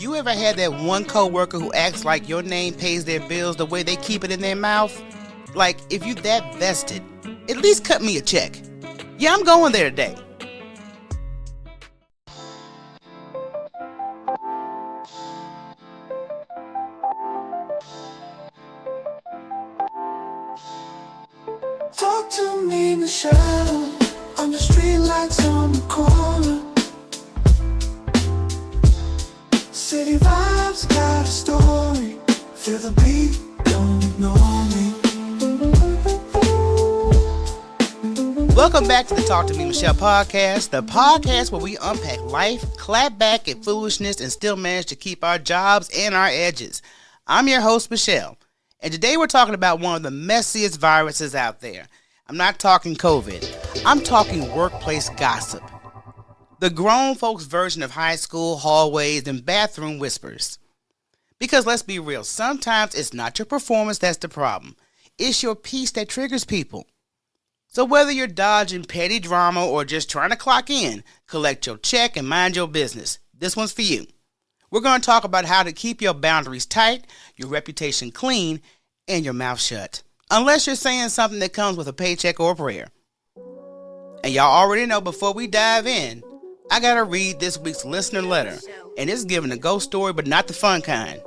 You ever had that one coworker who acts like your name pays their bills the way they keep it in their mouth? Like, if you that vested, at least cut me a check. Yeah, I'm going there today. Talk to me, Michele. On the street lights on the corner. City vibes got a story. Feel the beat, don't ignore me. Welcome back to the Talk to Me, Michele podcast, the podcast where we unpack life, clap back at foolishness, and still manage to keep our jobs and our edges. I'm your host, Michele, and today we're talking about one of the messiest viruses out there. I'm not talking COVID. I'm talking workplace gossip. The grown folks' version of high school hallways and bathroom whispers. Because let's be real, sometimes it's not your performance that's the problem. It's your peace that triggers people. So whether you're dodging petty drama or just trying to clock in, collect your check and mind your business, this one's for you. We're going to talk about how to keep your boundaries tight, your reputation clean, and your mouth shut. Unless you're saying something that comes with a paycheck or a prayer. And y'all already know before we dive in, I gotta read this week's listener letter. And it's giving a ghost story, but not the fun kind.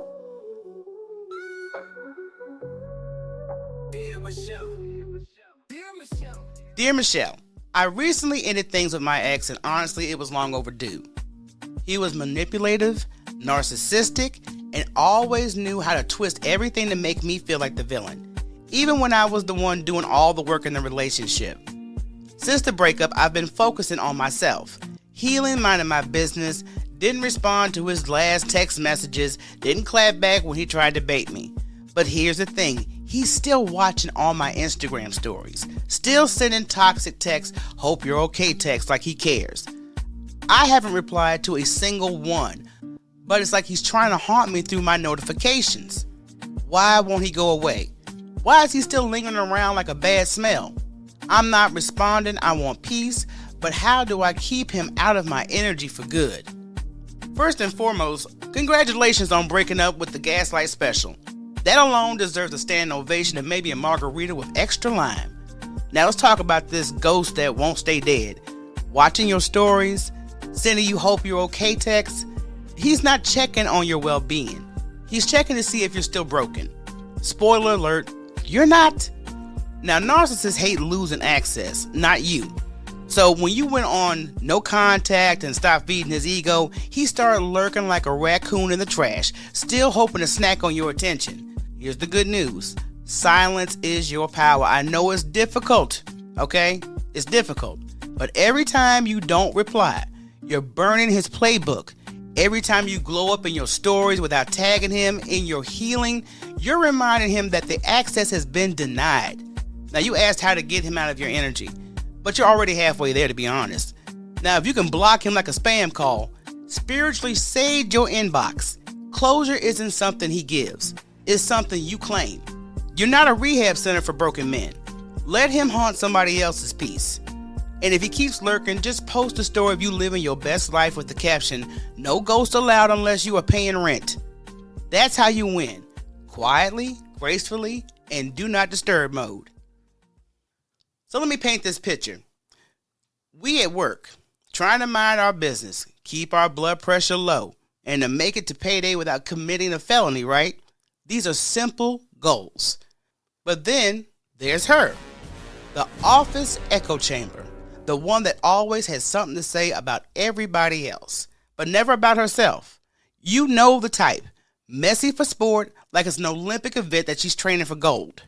Dear Michele, I recently ended things with my ex and honestly it was long overdue. He was manipulative, narcissistic, and always knew how to twist everything to make me feel like the villain, even when I was the one doing all the work in the relationship. Since the breakup, I've been focusing on myself, healing, minding my business, didn't respond to his last text messages, didn't clap back when he tried to bait me. But here's the thing, he's still watching all my Instagram stories, still sending toxic texts, hope you're okay texts like he cares. I haven't replied to a single one, but it's like he's trying to haunt me through my notifications. Why won't he go away? Why is he still lingering around like a bad smell? I'm not responding, I want peace, but how do I keep him out of my energy for good? First and foremost, congratulations on breaking up with the Gaslight Special. That alone deserves a standing ovation and maybe a margarita with extra lime. Now let's talk about this ghost that won't stay dead. Watching your stories, sending you hope you're okay texts. He's not checking on your well-being. He's checking to see if you're still broken. Spoiler alert, you're not. Now narcissists hate losing access, not you. So when you went on no contact and stopped feeding his ego, he started lurking like a raccoon in the trash, still hoping to snack on your attention. Here's the good news. Silence is your power. I know it's difficult, okay? It's difficult. But every time you don't reply, you're burning his playbook. Every time you glow up in your stories without tagging him in your healing, you're reminding him that the access has been denied. Now you asked how to get him out of your energy. But you're already halfway there, to be honest. Now, if you can block him like a spam call, spiritually sage your inbox. Closure isn't something he gives. It's something you claim. You're not a rehab center for broken men. Let him haunt somebody else's peace. And if he keeps lurking, just post a story of you living your best life with the caption, "No ghost allowed unless you are paying rent." That's how you win. Quietly, gracefully, and do not disturb mode. So let me paint this picture. We at work, trying to mind our business, keep our blood pressure low, and to make it to payday without committing a felony, right? These are simple goals. But then there's her, the office echo chamber, the one that always has something to say about everybody else, but never about herself. You know the type, messy for sport, like it's an Olympic event that she's training for gold.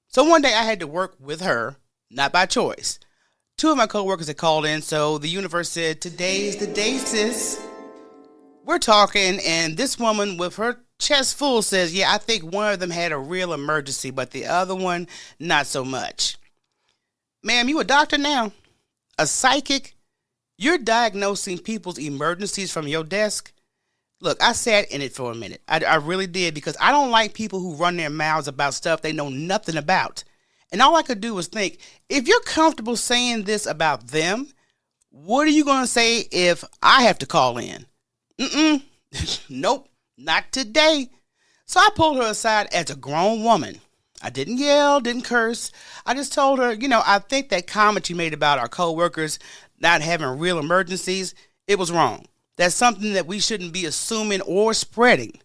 So one day I had to work with her, not by choice. Two of my coworkers had called in, so the universe said, "Today's the day, sis." We're talking, and this woman with her chest full says, "Yeah, I think one of them had a real emergency, but the other one, not so much." Ma'am, you a doctor now? A psychic? You're diagnosing people's emergencies from your desk? Look, I sat in it for a minute. I really did, because I don't like people who run their mouths about stuff they know nothing about. And all I could do was think, if you're comfortable saying this about them, what are you going to say if I have to call in? Nope, not today. So I pulled her aside as a grown woman. I didn't yell, didn't curse. I just told her, I think that comment you made about our coworkers not having real emergencies, it was wrong. That's something that we shouldn't be assuming or spreading.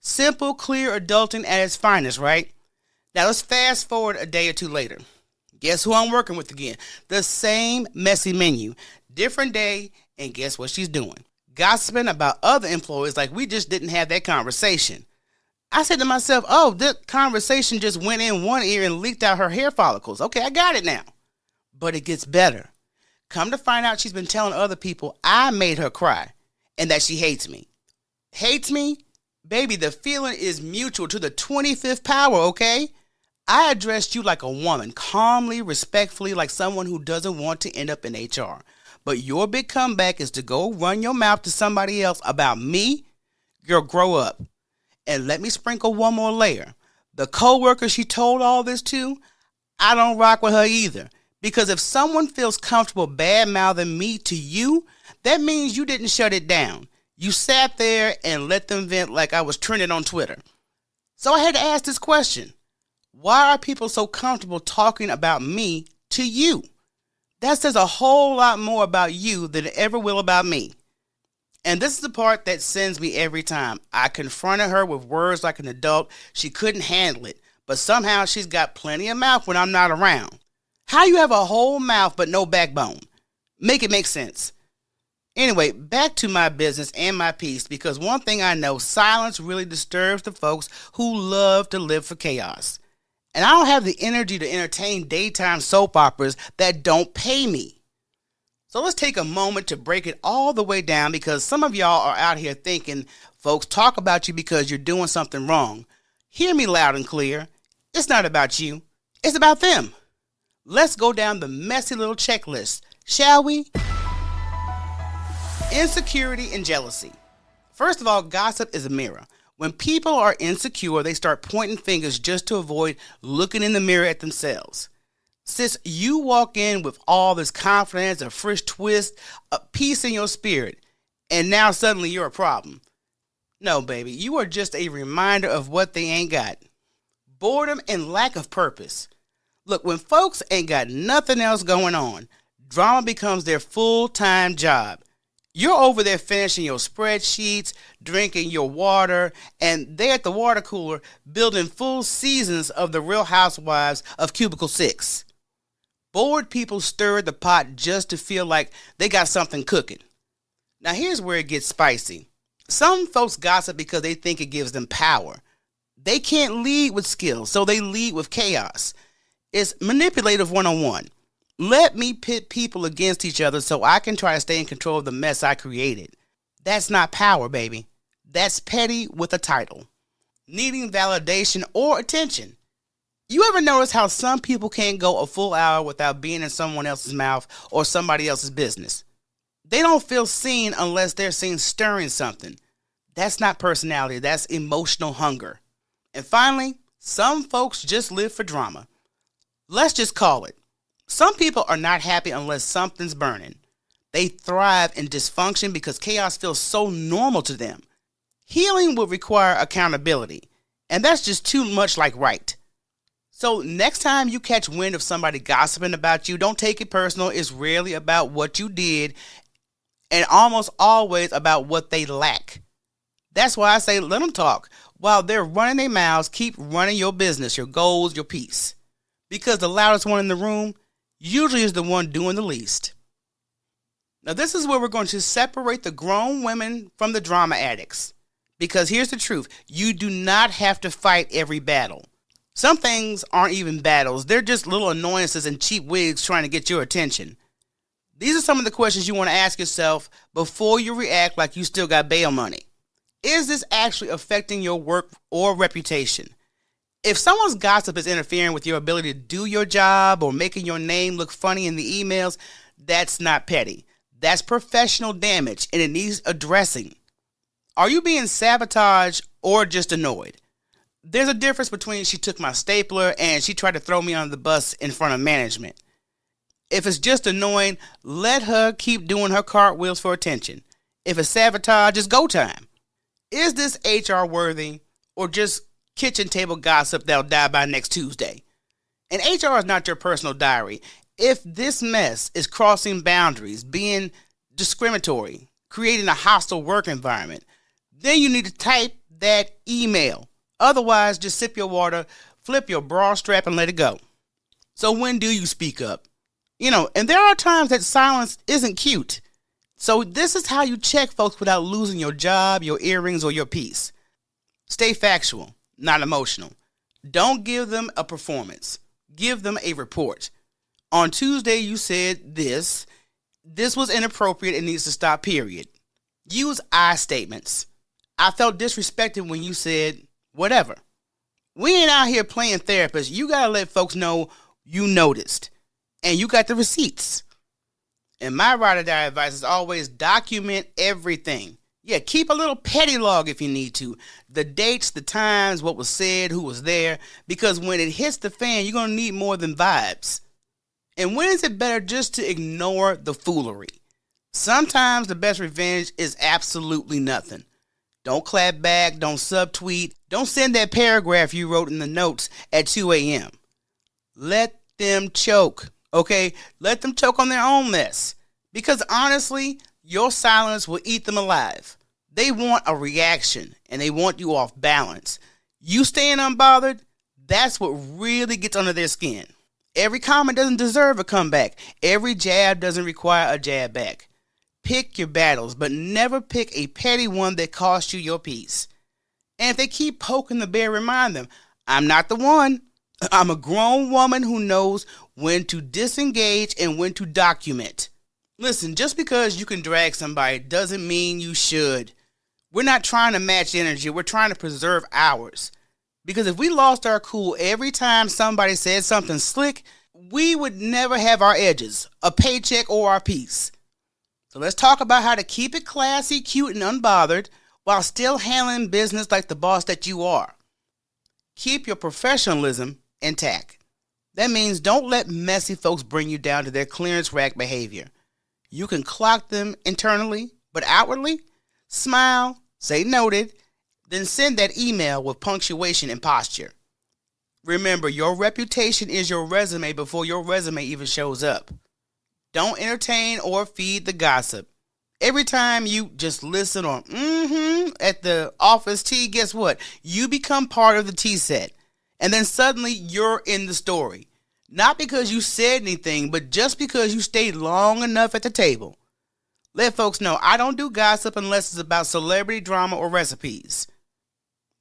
Simple, clear adulting at its finest, right? Now let's fast forward a day or two later. Guess who I'm working with again? The same messy menu, different day, and guess what she's doing? Gossiping about other employees like we just didn't have that conversation. I said to myself, oh, this conversation just went in one ear and leaked out her hair follicles. Okay, I got it now. But it gets better. Come to find out she's been telling other people I made her cry and that she hates me. Hates me? Baby, the feeling is mutual to the 25th power, okay? I addressed you like a woman, calmly, respectfully, like someone who doesn't want to end up in HR. But your big comeback is to go run your mouth to somebody else about me? Girl, grow up. And let me sprinkle one more layer. The coworker she told all this to, I don't rock with her either. Because if someone feels comfortable bad-mouthing me to you, that means you didn't shut it down. You sat there and let them vent like I was trending on Twitter. So I had to ask this question. Why are people so comfortable talking about me to you? That says a whole lot more about you than it ever will about me. And this is the part that sends me every time. I confronted her with words like an adult. She couldn't handle it. But somehow she's got plenty of mouth when I'm not around. How you have a whole mouth but no backbone? Make it make sense. Anyway, back to my business and my peace, because one thing I know, silence really disturbs the folks who love to live for chaos. And I don't have the energy to entertain daytime soap operas that don't pay me. So let's take a moment to break it all the way down, because some of y'all are out here thinking folks talk about you because you're doing something wrong. Hear me loud and clear. It's not about you. It's about them. Let's go down the messy little checklist, shall we? Insecurity and jealousy. First of all, gossip is a mirror. When people are insecure, they start pointing fingers just to avoid looking in the mirror at themselves. Sis, you walk in with all this confidence, a fresh twist, a peace in your spirit, and now suddenly you're a problem. No, baby, you are just a reminder of what they ain't got. Boredom and lack of purpose. Look, when folks ain't got nothing else going on, drama becomes their full-time job. You're over there finishing your spreadsheets, drinking your water, and they're at the water cooler building full seasons of the Real Housewives of Cubicle 6. Bored people stir the pot just to feel like they got something cooking. Now here's where it gets spicy. Some folks gossip because they think it gives them power. They can't lead with skill, so they lead with chaos. It's manipulative 101. Let me pit people against each other so I can try to stay in control of the mess I created. That's not power, baby. That's petty with a title. Needing validation or attention. You ever notice how some people can't go a full hour without being in someone else's mouth or somebody else's business? They don't feel seen unless they're seen stirring something. That's not personality, that's emotional hunger. And finally, some folks just live for drama. Let's just call it. Some people are not happy unless something's burning. They thrive in dysfunction because chaos feels so normal to them. Healing will require accountability, and that's just too much like right. So next time you catch wind of somebody gossiping about you, don't take it personal. It's rarely about what you did and almost always about what they lack. That's why I say let them talk. While they're running their mouths, keep running your business, your goals, your peace. Because the loudest one in the room usually is the one doing the least. Now this is where we're going to separate the grown women from the drama addicts. Because here's the truth. You do not have to fight every battle. Some things aren't even battles. They're just little annoyances and cheap wigs trying to get your attention. These are some of the questions you want to ask yourself before you react like you still got bail money. Is this actually affecting your work or reputation? If someone's gossip is interfering with your ability to do your job or making your name look funny in the emails, that's not petty. That's professional damage and it needs addressing. Are you being sabotaged or just annoyed? There's a difference between she took my stapler and she tried to throw me under the bus in front of management. If it's just annoying, let her keep doing her cartwheels for attention. If it's sabotage, it's go time. Is this HR worthy or just kitchen table gossip that'll die by next Tuesday? And HR is not your personal diary. If this mess is crossing boundaries, being discriminatory, creating a hostile work environment, then you need to type that email. Otherwise, just sip your water, flip your bra strap, and let it go. So when do you speak up? And there are times that silence isn't cute. So this is how you check folks without losing your job, your earrings, or your peace. Stay factual, not emotional. Don't give them a performance. Give them a report. On Tuesday, you said this. This was inappropriate and needs to stop, period. Use I statements. I felt disrespected when you said whatever. We ain't out here playing therapist. You got to let folks know you noticed. And you got the receipts. And my ride or die advice is always document everything. Yeah, keep a little petty log if you need to. The dates, the times, what was said, who was there. Because when it hits the fan, you're going to need more than vibes. And when is it better just to ignore the foolery? Sometimes the best revenge is absolutely nothing. Don't clap back, don't subtweet, don't send that paragraph you wrote in the notes at 2 a.m. Let them choke. Okay, let them choke on their own mess. Because honestly, your silence will eat them alive. They want a reaction and they want you off balance. You staying unbothered, that's what really gets under their skin. Every comment doesn't deserve a comeback. Every jab doesn't require a jab back. Pick your battles, but never pick a petty one that costs you your peace. And if they keep poking the bear, remind them, I'm not the one. I'm a grown woman who knows when to disengage and when to document. Listen, just because you can drag somebody doesn't mean you should. We're not trying to match energy. We're trying to preserve ours. Because if we lost our cool every time somebody said something slick, we would never have our edges, a paycheck, or our peace. So let's talk about how to keep it classy, cute, and unbothered while still handling business like the boss that you are. Keep your professionalism intact. That means don't let messy folks bring you down to their clearance rack behavior. You can clock them internally, but outwardly, smile, say noted, then send that email with punctuation and posture. Remember, your reputation is your resume before your resume even shows up. Don't entertain or feed the gossip. Every time you just listen or at the office tea, guess what? You become part of the tea set. And then suddenly you're in the story. Not because you said anything, but just because you stayed long enough at the table. Let folks know I don't do gossip unless it's about celebrity drama or recipes.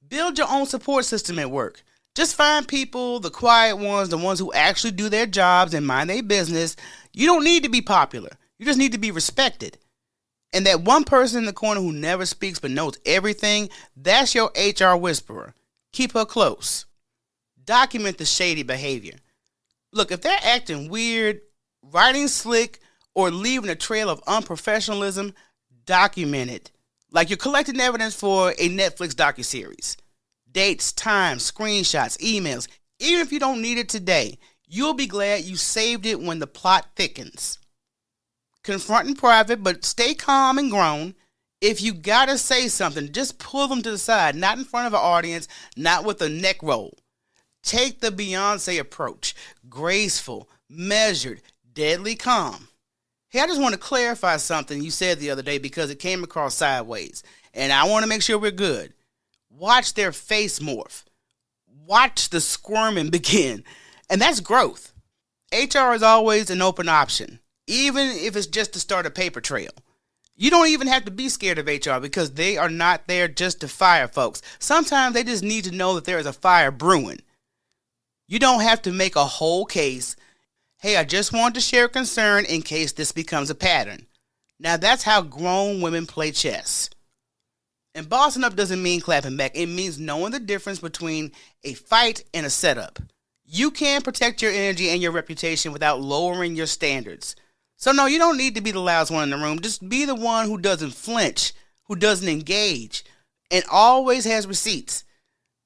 Build your own support system at work. Just find people, the quiet ones, the ones who actually do their jobs and mind their business. You don't need to be popular. You just need to be respected. And that one person in the corner who never speaks but knows everything, that's your HR whisperer. Keep her close. Document the shady behavior. Look, if they're acting weird, writing slick, or leaving a trail of unprofessionalism, document it. Like you're collecting evidence for a Netflix docuseries. Dates, times, screenshots, emails. Even if you don't need it today, you'll be glad you saved it when the plot thickens. Confront in private, but stay calm and grown. If you gotta say something, just pull them to the side, not in front of an audience, not with a neck roll. Take the Beyonce approach. Graceful, measured, deadly calm. Hey, I just want to clarify something you said the other day because it came across sideways. And I want to make sure we're good. Watch their face morph. Watch the squirming begin. And that's growth. HR is always an open option, even if it's just to start a paper trail. You don't even have to be scared of HR because they are not there just to fire folks. Sometimes they just need to know that there is a fire brewing. You don't have to make a whole case. Hey, I just wanted to share concern in case this becomes a pattern. Now that's how grown women play chess. And bossing up doesn't mean clapping back. It means knowing the difference between a fight and a setup. You can protect your energy and your reputation without lowering your standards. So no, you don't need to be the loudest one in the room. Just be the one who doesn't flinch, who doesn't engage, and always has receipts.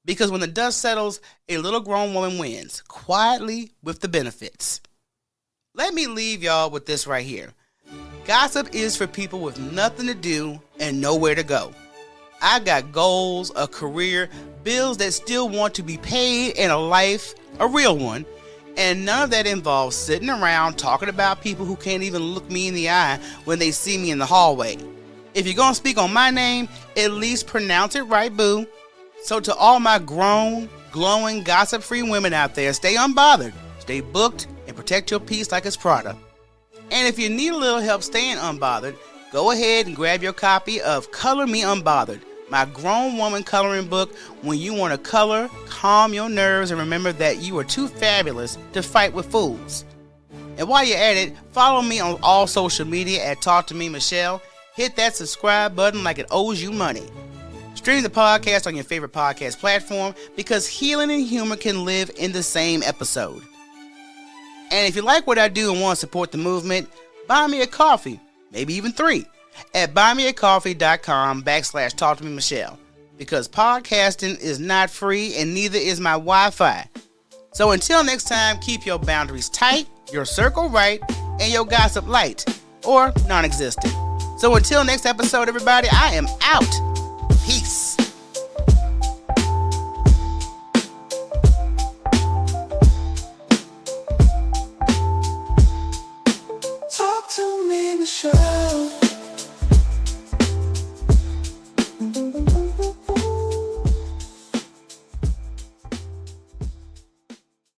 Because when the dust settles, a little grown woman wins, quietly with the benefits. Let me leave y'all with this right here. Gossip is for people with nothing to do and nowhere to go. I got goals, a career, bills that still want to be paid, and a life, a real one. And none of that involves sitting around talking about people who can't even look me in the eye when they see me in the hallway. If you're gonna speak on my name, at least pronounce it right, boo. So to all my grown, glowing, gossip-free women out there, stay unbothered, stay booked, and protect your peace like it's Prada. And if you need a little help staying unbothered, go ahead and grab your copy of Color Me Unbothered, my grown woman coloring book when you want to color, calm your nerves, and remember that you are too fabulous to fight with fools. And while you're at it, follow me on all social media at Talk to Me Michele. Hit that subscribe button like it owes you money. Stream the podcast on your favorite podcast platform because healing and humor can live in the same episode. And if you like what I do and want to support the movement, buy me a coffee, maybe even 3, at buymeacoffee.com/Talk to Me Michele, because podcasting is not free and neither is my Wi-Fi. So until next time, keep your boundaries tight, your circle right, and your gossip light, or non-existent. So until next episode, everybody, I am out.